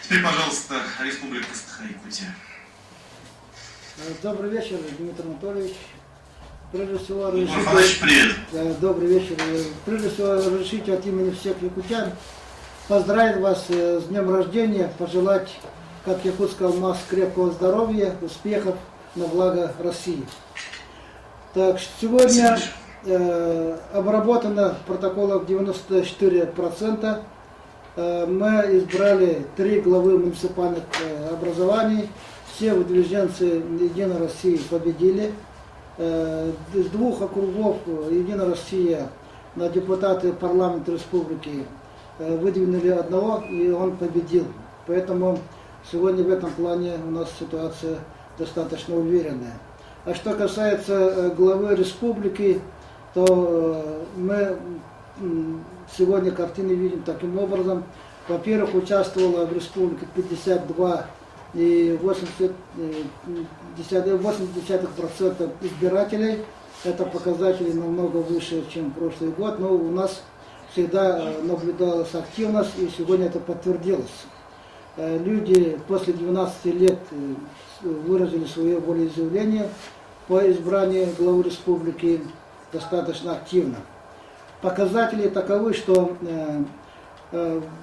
Теперь, пожалуйста, Республика Саха-Якутия. Добрый вечер, Дмитрий Анатольевич. Прежде всего, привет. Добрый вечер. Прежде всего, разрешите от имени всех якутян поздравить вас с днем рождения, пожелать, как якутского МАС, крепкого здоровья, успехов на благо России. Так, сегодня обработано протоколов 94%. Мы избрали 3 главы муниципальных образований. Все выдвиженцы Единой России победили. С 2 округов Единая Россия на депутаты парламента республики выдвинули одного, и он победил. Поэтому сегодня в этом плане у нас ситуация достаточно уверенная. А что касается главы республики, то мы сегодня картины видим таким образом. Во-первых, участвовало в республике 52,8% избирателей. Это показатели намного выше, чем прошлый год, но у нас всегда наблюдалась активность, и сегодня это подтвердилось. Люди после 12 лет выразили свое волеизъявление по избранию главы республики достаточно активно. Показатели таковы, что,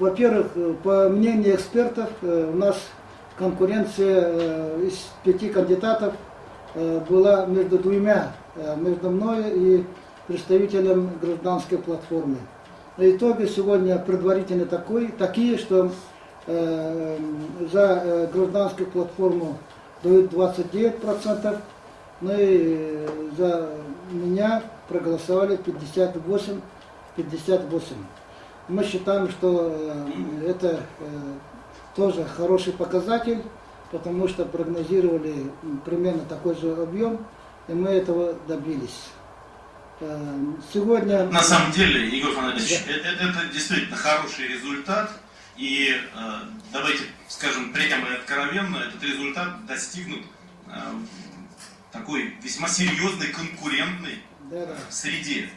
во-первых, по мнению экспертов, у нас конкуренция из 5 кандидатов была между двумя, между мной и представителем гражданской платформы. На итоге сегодня предварительно такие, что за гражданскую платформу дают 29%, ну и за меня проголосовали 58%. Мы считаем, что это тоже хороший показатель, потому что прогнозировали примерно такой же объем, и мы этого добились. Сегодня... На самом деле, Егор Фанатович, это действительно хороший результат, и давайте скажем прямо и откровенно, этот результат достигнут такой весьма серьезной конкурентной среде.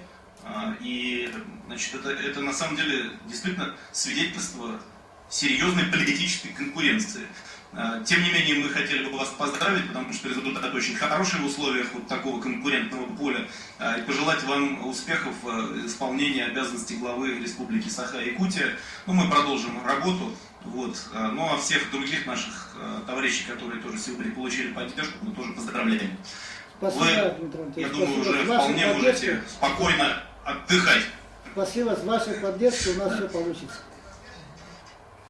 И значит, это на самом деле действительно свидетельство серьезной политической конкуренции. Тем не менее, мы хотели бы вас поздравить, потому что результат очень хороший в условиях вот такого конкурентного поля, и пожелать вам успехов в исполнении обязанностей главы Республики Саха-Якутия. Ну, мы продолжим работу. Вот. Ну а всех других наших товарищей, которые тоже сегодня получили поддержку, мы тоже поздравляем. Спасибо, Вы, Дмитрий я думаю, уже вполне можете спокойно отдыхать. Спасибо, с вашей поддержкой у нас все получится.